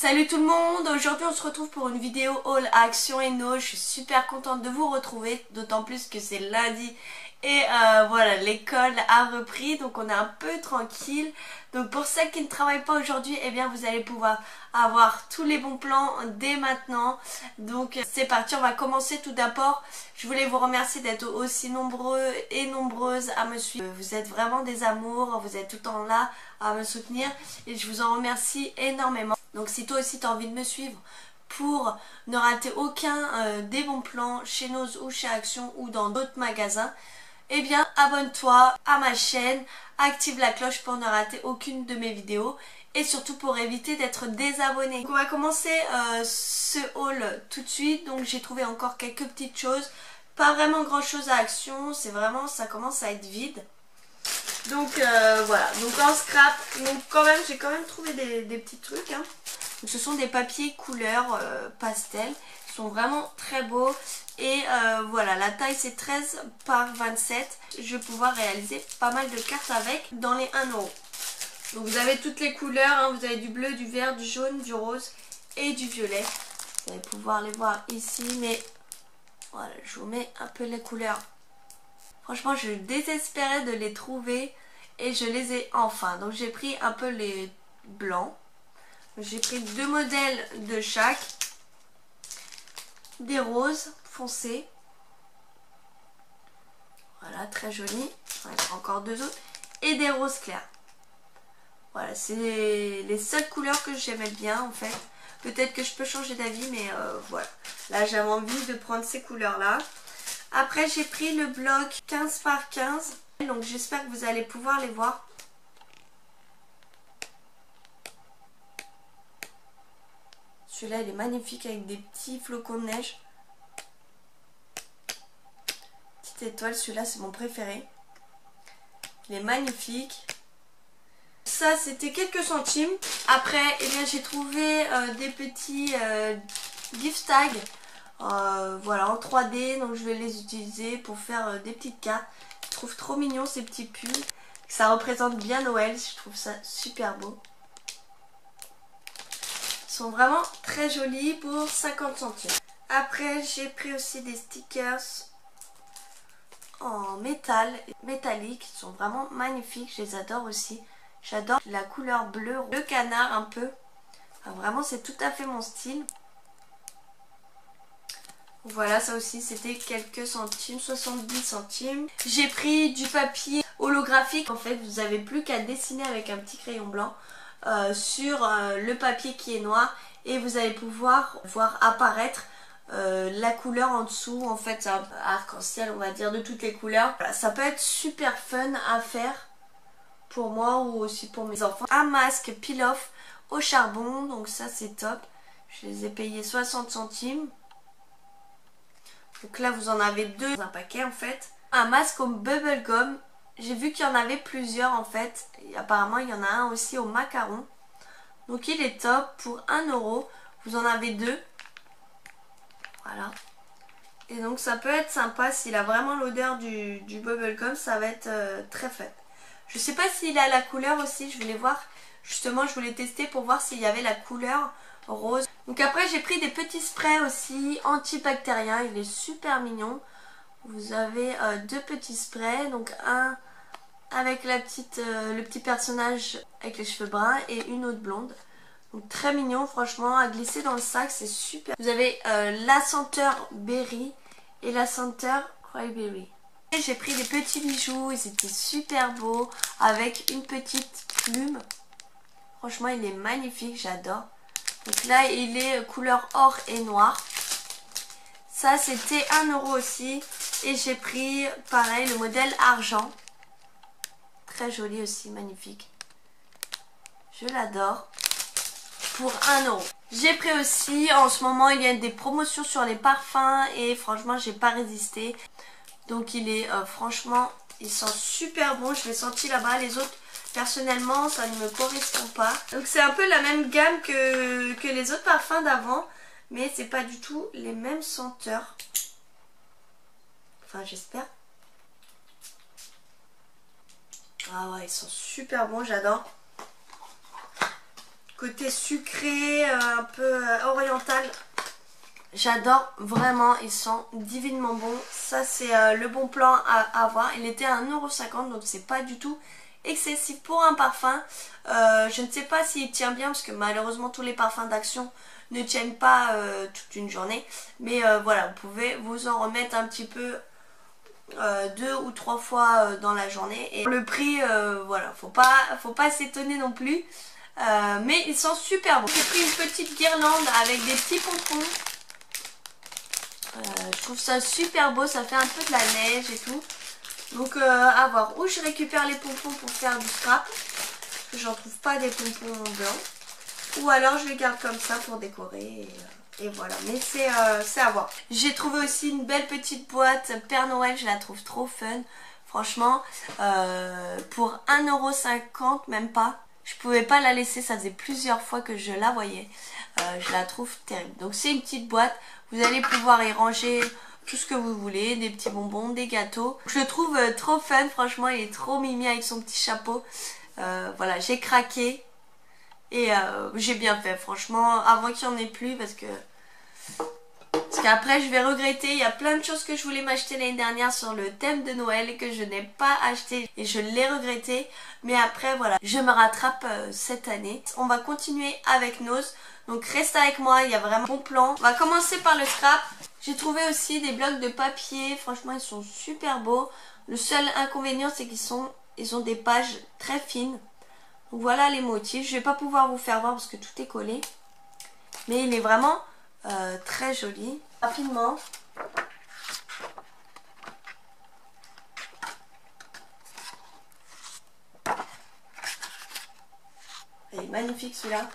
Salut tout le monde, aujourd'hui on se retrouve pour une vidéo haul Action et No. Je suis super contente de vous retrouver, d'autant plus que c'est lundi et voilà, l'école a repris, donc on est un peu tranquille. Donc pour celles qui ne travaillent pas aujourd'hui, eh bien vous allez pouvoir avoir tous les bons plans dès maintenant. Donc c'est parti, on va commencer tout d'abord. Je voulais vous remercier d'être aussi nombreux et nombreuses à me suivre. Vous êtes vraiment des amours, vous êtes tout le temps là à me soutenir et je vous en remercie énormément. Donc si toi aussi tu as envie de me suivre pour ne rater aucun des bons plans chez Noz ou chez Action ou dans d'autres magasins, eh bien abonne-toi à ma chaîne, active la cloche pour ne rater aucune de mes vidéos et surtout pour éviter d'être désabonné. Donc on va commencer ce haul tout de suite. Donc j'ai trouvé encore quelques petites choses, pas vraiment grand chose à Action, c'est vraiment, ça commence à être vide. Donc voilà, donc en scrap, donc quand même j'ai quand même trouvé des petits trucs hein. Donc, ce sont des papiers couleur pastel, ils sont vraiment très beaux et voilà, la taille c'est 13 par 27. Je vais pouvoir réaliser pas mal de cartes avec dans les 1 €. Donc vous avez toutes les couleurs hein. Vous avez du bleu, du vert, du jaune, du rose et du violet. Vous allez pouvoir les voir ici, mais voilà, je vous mets un peu les couleurs. Franchement, je désespérais de les trouver et je les ai enfin. Donc j'ai pris un peu les blancs. J'ai pris 2 modèles de chaque. Des roses foncés. Voilà, très joli. Encore 2 autres. Et des roses clairs. Voilà, c'est les seules couleurs que j'aimais bien en fait. Peut-être que je peux changer d'avis, mais voilà. Là, j'avais envie de prendre ces couleurs-là. Après, j'ai pris le bloc 15 par 15. Donc, j'espère que vous allez pouvoir les voir. Celui-là, il est magnifique avec des petits flocons de neige. Petite étoile, celui-là, c'est mon préféré. Il est magnifique. Ça, c'était quelques centimes. Après, eh bien, j'ai trouvé des petits gift tags. Voilà, en 3D, donc je vais les utiliser pour faire des petites cartes. Je trouve trop mignon ces petits pulls. Ça représente bien Noël, je trouve ça super beau. Ils sont vraiment très jolis pour 50 centimes. Après, j'ai pris aussi des stickers en métal, métallique. Ils sont vraiment magnifiques, je les adore aussi. J'adore la couleur bleu, le canard un peu. Enfin, vraiment, c'est tout à fait mon style. Voilà, ça aussi c'était quelques centimes, 70 centimes. J'ai pris du papier holographique. En fait, vous n'avez plus qu'à dessiner avec un petit crayon blanc sur le papier qui est noir. Et vous allez pouvoir voir apparaître la couleur en dessous. En fait, c'est un arc-en-ciel, on va dire, de toutes les couleurs. Voilà, ça peut être super fun à faire pour moi ou aussi pour mes enfants. Un masque peel-off au charbon, donc ça c'est top. Je les ai payés 60 centimes. Donc là, vous en avez 2 dans un paquet en fait. Un masque au bubblegum. J'ai vu qu'il y en avait plusieurs en fait. Et apparemment, il y en a un aussi au macaron. Donc il est top pour 1 €. Vous en avez 2. Voilà. Et donc ça peut être sympa. S'il a vraiment l'odeur du bubblegum, ça va être très fun. Je sais pas s'il a la couleur aussi. Je voulais voir. Justement, je voulais tester pour voir s'il y avait la couleur rose. Donc après j'ai pris des petits sprays aussi antibactériens, il est super mignon. Vous avez 2 petits sprays, donc un avec la petite, le petit personnage avec les cheveux bruns et une autre blonde. Donc très mignon, franchement, à glisser dans le sac, c'est super. Vous avez la senteur berry et la senteur cranberry. J'ai pris des petits bijoux, ils étaient super beaux avec une petite plume. Franchement, il est magnifique, j'adore. Donc là, il est couleur or et noir. Ça, c'était 1 € aussi. Et j'ai pris, pareil, le modèle argent. Très joli aussi, magnifique. Je l'adore. Pour 1 €. J'ai pris aussi, en ce moment, il y a des promotions sur les parfums. Et franchement, j'ai pas résisté. Donc, il est, franchement, il sent super bon. Je l'ai senti là-bas. Les autres, personnellement, ça ne me correspond pas. Donc c'est un peu la même gamme que les autres parfums d'avant. Mais c'est pas du tout les mêmes senteurs. Enfin, j'espère. Ah ouais, ils sont super bons, j'adore. côté sucré, un peu oriental. J'adore vraiment, ils sont divinement bons. Ça c'est le bon plan à avoir. Il était à 1,50 €, donc c'est pas du tout excessif pour un parfum. Je ne sais pas s'il tient bien parce que malheureusement tous les parfums d'Action ne tiennent pas toute une journée. Mais voilà, vous pouvez vous en remettre un petit peu 2 ou 3 fois dans la journée. Et le prix, voilà, faut pas s'étonner non plus. Mais ils sont super bons. J'ai pris une petite guirlande avec des petits pompons. Je trouve ça super beau, ça fait un peu de la neige et tout. Donc à voir où je récupère les pompons pour faire du scrap. Parce que j'en trouve pas des pompons blancs. Ou alors je les garde comme ça pour décorer. Et voilà, mais c'est à voir. J'ai trouvé aussi une belle petite boîte Père Noël, je la trouve trop fun. Franchement, pour 1,50 €, même pas. Je pouvais pas la laisser, ça faisait plusieurs fois que je la voyais. Je la trouve terrible. Donc c'est une petite boîte, vous allez pouvoir y ranger tout ce que vous voulez, des petits bonbons, des gâteaux. Je le trouve trop fun, franchement, il est trop mimi avec son petit chapeau. Voilà, j'ai craqué. Et j'ai bien fait, franchement, avant qu'il n'y en ait plus parce qu'après je vais regretter. Il y a plein de choses que je voulais m'acheter l'année dernière sur le thème de Noël et que je n'ai pas acheté et je l'ai regretté. Mais après voilà, je me rattrape cette année. On va continuer avec Nose. Donc reste avec moi, il y a vraiment bon plan. On va commencer par le scrap. J'ai trouvé aussi des blocs de papier. Franchement, ils sont super beaux. Le seul inconvénient, c'est qu'ils ont des pages très fines. Donc voilà les motifs. Je vais pas pouvoir vous faire voir parce que tout est collé. Mais il est vraiment très joli. Rapidement. Il est magnifique celui-là.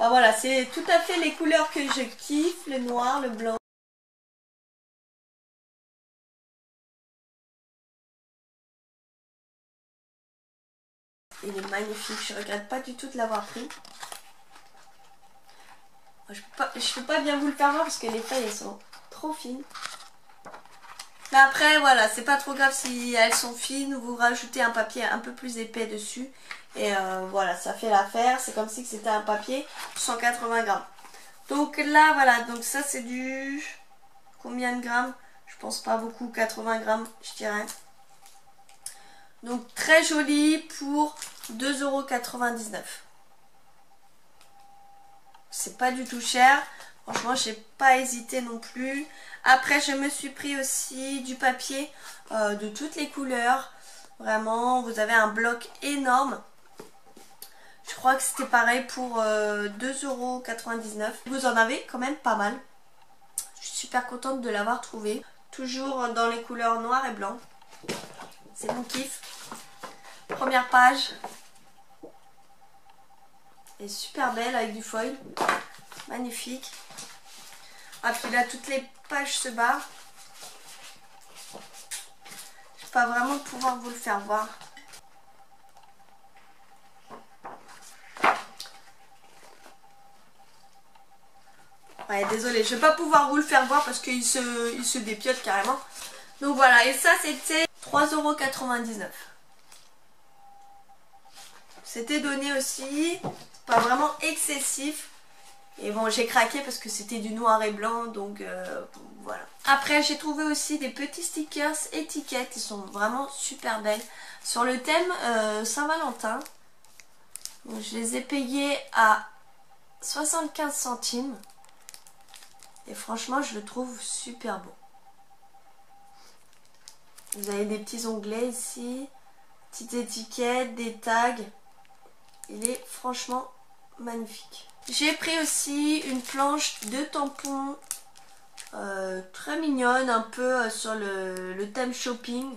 Ah, voilà, c'est tout à fait les couleurs que je kiffe. Le noir, le blanc. Il est magnifique. Je regrette pas du tout de l'avoir pris. Je peux pas bien vous le faire voir parce que les feuilles elles sont trop fines. Mais après voilà, c'est pas trop grave si elles sont fines ou vous rajoutez un papier un peu plus épais dessus. Et voilà, ça fait l'affaire. C'est comme si c'était un papier 180 grammes. Donc là voilà, donc ça c'est du... Combien de grammes? Je pense pas beaucoup, 80 grammes je dirais. Donc très joli pour 2,99 €. C'est pas du tout cher. Franchement, j'ai pas hésité non plus. Après, je me suis pris aussi du papier de toutes les couleurs. Vraiment, vous avez un bloc énorme. Je crois que c'était pareil pour 2,99 €. Vous en avez quand même pas mal. Je suis super contente de l'avoir trouvé. Toujours dans les couleurs noir et blanc. C'est mon kiff. Première page. Elle est super belle avec du foil. Magnifique. Ah, puis là, toutes les pages se barrent. Je vais pas vraiment pouvoir vous le faire voir. Ouais, désolée, je vais pas pouvoir vous le faire voir parce qu'il se dépiote carrément. Donc voilà, et ça c'était 3,99 €. C'était donné aussi, pas vraiment excessif. Et bon, j'ai craqué parce que c'était du noir et blanc, donc voilà. Après, j'ai trouvé aussi des petits stickers étiquettes, ils sont vraiment super belles. Sur le thème Saint-Valentin, je les ai payés à 75 centimes. Et franchement, je le trouve super beau. Vous avez des petits onglets ici, petites étiquettes, des tags. Il est franchement magnifique. J'ai pris aussi une planche de tampons très mignonne, un peu sur le thème shopping.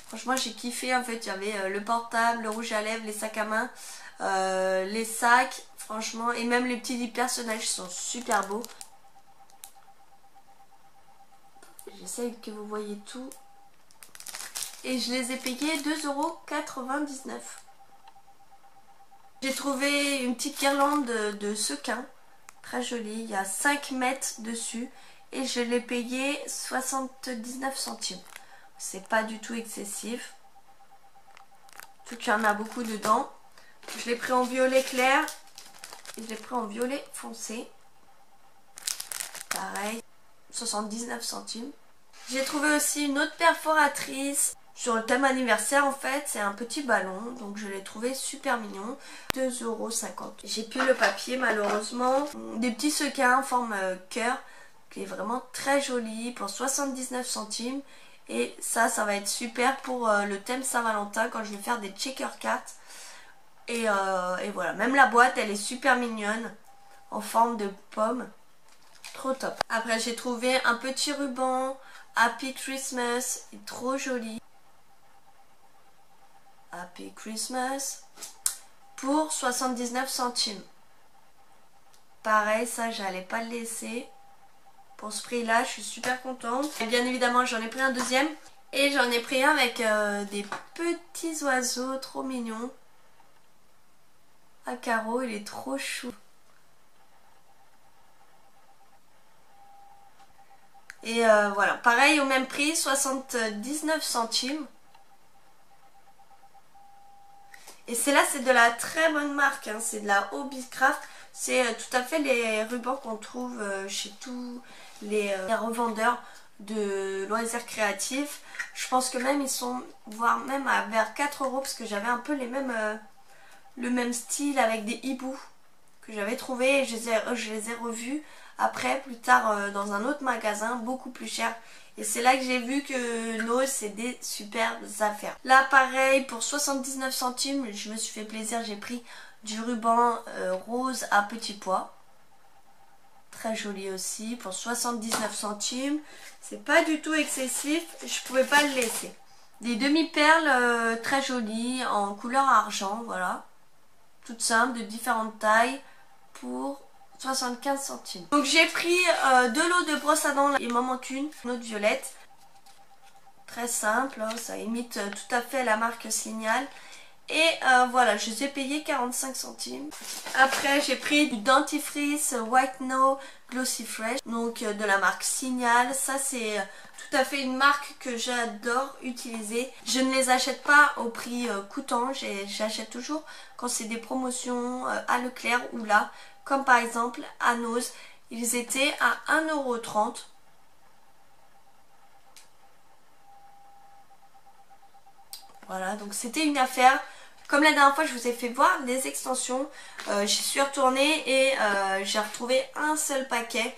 Franchement, j'ai kiffé. En fait, il y avait le portable, le rouge à lèvres, les sacs à main, les sacs, franchement, et même les petits personnages sont super beaux. J'essaye que vous voyez tout. Et je les ai payés 2,99 €. J'ai trouvé une petite guirlande de sequins, très jolie, il y a 5 mètres dessus et je l'ai payé 79 centimes. C'est pas du tout excessif, tout qu'il y en a beaucoup dedans. Je l'ai pris en violet clair Et je l'ai pris en violet foncé. Pareil, 79 centimes. J'ai trouvé aussi une autre perforatrice sur le thème anniversaire en fait. C'est un petit ballon, donc je l'ai trouvé super mignon. 2,50 €. J'ai plus le papier malheureusement. Des petits sequins en forme cœur qui est vraiment très joli pour 79 centimes. Et ça va être super pour le thème Saint-Valentin quand je vais faire des checker cards. Et voilà, même la boîte elle est super mignonne en forme de pomme. Trop top. Après j'ai trouvé un petit ruban Happy Christmas, il est trop joli. Happy Christmas pour 79 centimes. Pareil, ça j'allais pas le laisser. Pour ce prix là je suis super contente. Et bien évidemment j'en ai pris un deuxième. Et j'en ai pris un avec des petits oiseaux trop mignons. À carreaux, il est trop chou. Et voilà, pareil au même prix, 79 centimes. Et c'est de la très bonne marque, hein. C'est de la Hobbycraft. C'est tout à fait les rubans qu'on trouve chez tous les revendeurs de loisirs créatifs. Je pense que même ils sont, voire même vers 4 € parce que j'avais un peu les mêmes, le même style avec des hiboux que j'avais trouvé et je les ai revus après plus tard dans un autre magasin beaucoup plus cher. Et c'est là que j'ai vu que Noël c'est des superbes affaires. Là pareil pour 79 centimes je me suis fait plaisir, j'ai pris du ruban rose à petits pois. Très joli aussi pour 79 centimes. C'est pas du tout excessif, je pouvais pas le laisser. Des demi-perles très jolies en couleur argent, voilà. Toutes simples, de différentes tailles pour 75 centimes. Donc j'ai pris deux lots de brosses à dents, il m'en manque une autre violette. Très simple, hein, ça imite tout à fait la marque Signal. Et voilà, je les ai payés 45 centimes. Après j'ai pris du dentifrice White No Glossy Fresh, donc de la marque Signal. Ça c'est tout à fait une marque que j'adore utiliser. Je ne les achète pas au prix coûtant, j'achète toujours quand c'est des promotions à Leclerc ou là, comme par exemple à Noz, ils étaient à 1,30 €. Voilà, donc c'était une affaire. Comme la dernière fois, je vous ai fait voir les extensions. J'y suis retournée et j'ai retrouvé un seul paquet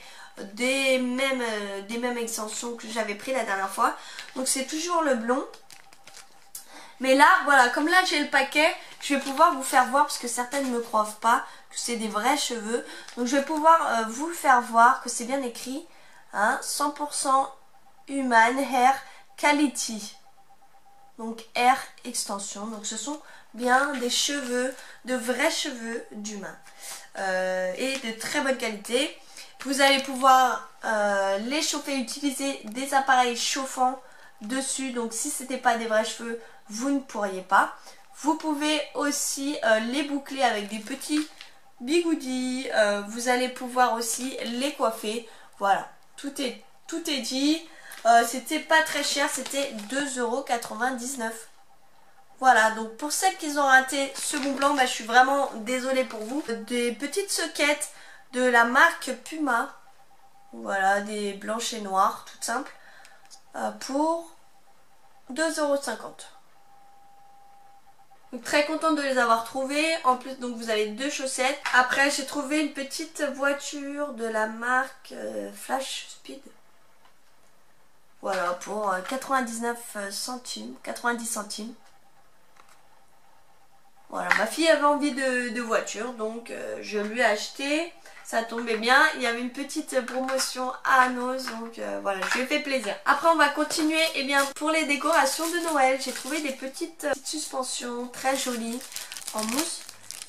des mêmes extensions que j'avais pris la dernière fois. Donc c'est toujours le blond. Mais là, voilà, comme là j'ai le paquet, je vais pouvoir vous faire voir parce que certaines ne me croient pas que c'est des vrais cheveux. Donc je vais pouvoir vous le faire voir que c'est bien écrit. Hein, 100% Human Hair Quality. Donc Hair Extension. Donc ce sont bien des cheveux, de vrais cheveux d'humain. Et de très bonne qualité. Vous allez pouvoir les chauffer, utiliser des appareils chauffants dessus. Donc si ce n'était pas des vrais cheveux, vous ne pourriez pas. Vous pouvez aussi les boucler avec des petits bigoudis. Vous allez pouvoir aussi les coiffer. Voilà, tout est dit. C'était pas très cher, c'était 2,99 €. Voilà, donc pour celles qui ont raté ce Mont Blanc, bah, je suis vraiment désolée pour vous. Des petites soquettes de la marque Puma. Voilà, des blanches et noires, toutes simples. Pour 2,50 €. Donc très contente de les avoir trouvées. En plus, donc vous avez deux chaussettes. Après, j'ai trouvé une petite voiture de la marque Flash Speed. Voilà, pour 99 centimes, 90 centimes. Voilà, ma fille avait envie de voiture, donc je lui ai acheté. Ça tombait bien, il y avait une petite promotion à Anos, donc voilà, je lui ai fait plaisir. Après, on va continuer, et bien pour les décorations de Noël, j'ai trouvé des petites suspensions très jolies, en mousse.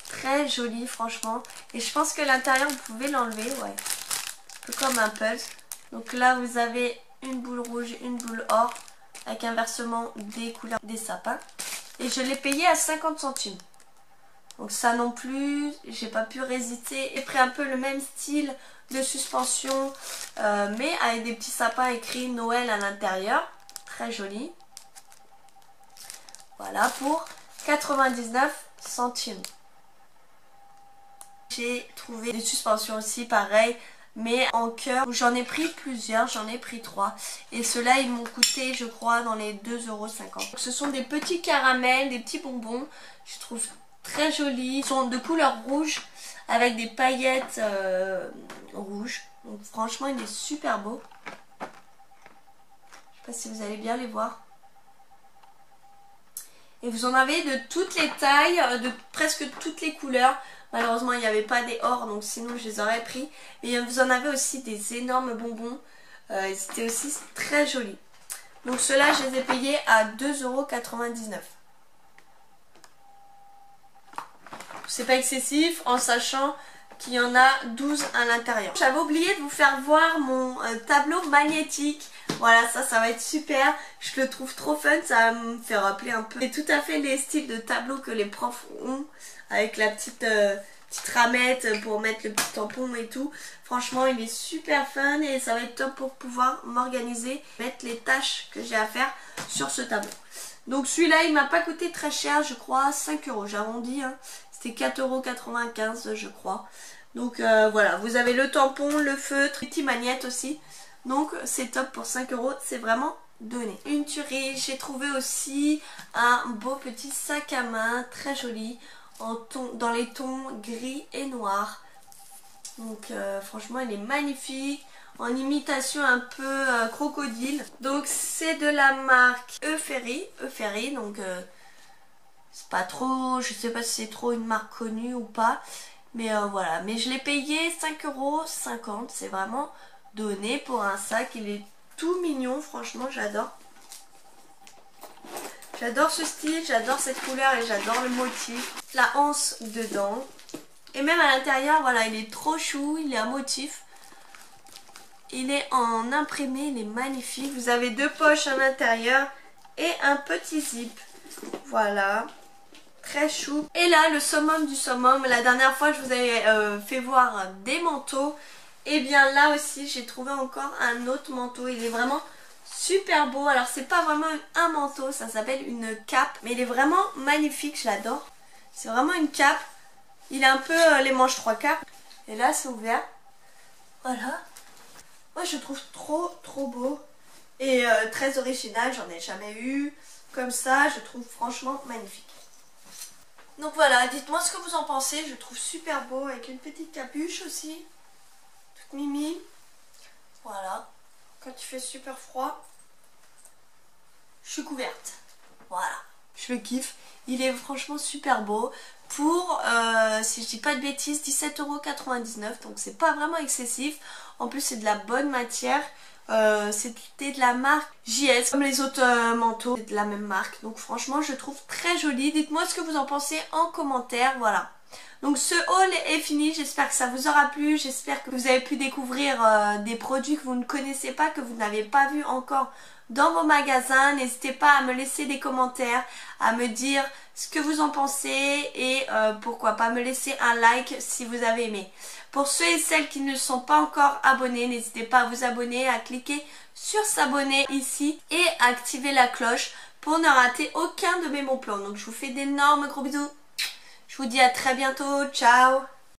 Très jolies, franchement. Et je pense que l'intérieur, vous pouvez l'enlever, ouais. Un peu comme un pulse. Donc là, vous avez une boule rouge, une boule or, avec inversement des couleurs des sapins. Et je l'ai payé à 50 centimes. Donc ça non plus, j'ai pas pu résister. J'ai pris un peu le même style de suspension, mais avec des petits sapins écrits Noël à l'intérieur. Très joli. Voilà, pour 99 centimes. J'ai trouvé des suspensions aussi pareil, mais en cœur. J'en ai pris plusieurs, j'en ai pris 3. Et ceux-là, ils m'ont coûté, je crois, dans les 2,50 €. Ce sont des petits caramels, des petits bonbons. Je trouve très jolis. Ils sont de couleur rouge avec des paillettes rouges. Donc franchement, il est super beau. Je sais pas si vous allez bien les voir. Et vous en avez de toutes les tailles, de presque toutes les couleurs. Malheureusement, il n'y avait pas des or, donc sinon je les aurais pris. Et vous en avez aussi des énormes bonbons. C'était aussi très joli. Donc ceux-là, je les ai payés à 2,99 €. C'est pas excessif en sachant qu'il y en a 12 à l'intérieur. J'avais oublié de vous faire voir mon tableau magnétique. Voilà, ça va être super. Je le trouve trop fun, ça va me faire rappeler un peu. C'est tout à fait les styles de tableaux que les profs ont. Avec la petite ramette pour mettre le petit tampon et tout. Franchement, il est super fun et ça va être top pour pouvoir m'organiser, mettre les tâches que j'ai à faire sur ce tableau. Donc celui-là, il m'a pas coûté très cher, je crois, 5 €. J'arrondis, hein. C'était 4,95 € je crois. Donc voilà, vous avez le tampon, le feutre, les petits magnettes aussi. Donc c'est top pour 5 €, c'est vraiment donné. Une tuerie, j'ai trouvé aussi un beau petit sac à main, très joli, dans les tons gris et noirs. Donc franchement il est magnifique, en imitation un peu crocodile. Donc c'est de la marque Euferry, donc c'est pas trop, je sais pas si c'est trop une marque connue ou pas. Mais voilà, mais je l'ai payé 5,50 €, c'est vraiment donné pour un sac. Il est tout mignon, franchement j'adore. J'adore ce style, j'adore cette couleur et j'adore le motif. La anse dedans. Et même à l'intérieur, voilà, il est trop chou, il est un motif. Il est en imprimé, il est magnifique. Vous avez 2 poches à l'intérieur et un petit zip. Voilà, très chou. Et là, le summum du summum. La dernière fois, je vous avais fait voir des manteaux. Et bien là aussi, j'ai trouvé encore un autre manteau. Il est vraiment super beau. Alors c'est pas vraiment un manteau, ça s'appelle une cape, mais il est vraiment magnifique, je l'adore. C'est vraiment une cape. Il a un peu les manches 3/4. Et là c'est ouvert. Voilà. Moi je trouve trop beau. Et très original, j'en ai jamais eu comme ça. Je trouve franchement magnifique. Donc voilà, dites-moi ce que vous en pensez. Je trouve super beau avec une petite capuche aussi. Toute mimi. Voilà. Quand il fait super froid, je suis couverte. Voilà. Je le kiffe. Il est franchement super beau. Pour, si je dis pas de bêtises, 17,99 €. Donc c'est pas vraiment excessif. En plus c'est de la bonne matière. C'était de la marque JS. Comme les autres manteaux, c'est de la même marque. Donc franchement je trouve très joli. Dites-moi ce que vous en pensez en commentaire. Voilà. Donc ce haul est fini, j'espère que ça vous aura plu, j'espère que vous avez pu découvrir des produits que vous ne connaissez pas, que vous n'avez pas vu encore dans vos magasins. N'hésitez pas à me laisser des commentaires, à me dire ce que vous en pensez et pourquoi pas me laisser un like si vous avez aimé. Pour ceux et celles qui ne sont pas encore abonnés, n'hésitez pas à vous abonner, à cliquer sur s'abonner ici et à activer la cloche pour ne rater aucun de mes bons plans. Donc je vous fais d'énormes gros bisous. Je vous dis à très bientôt. Ciao!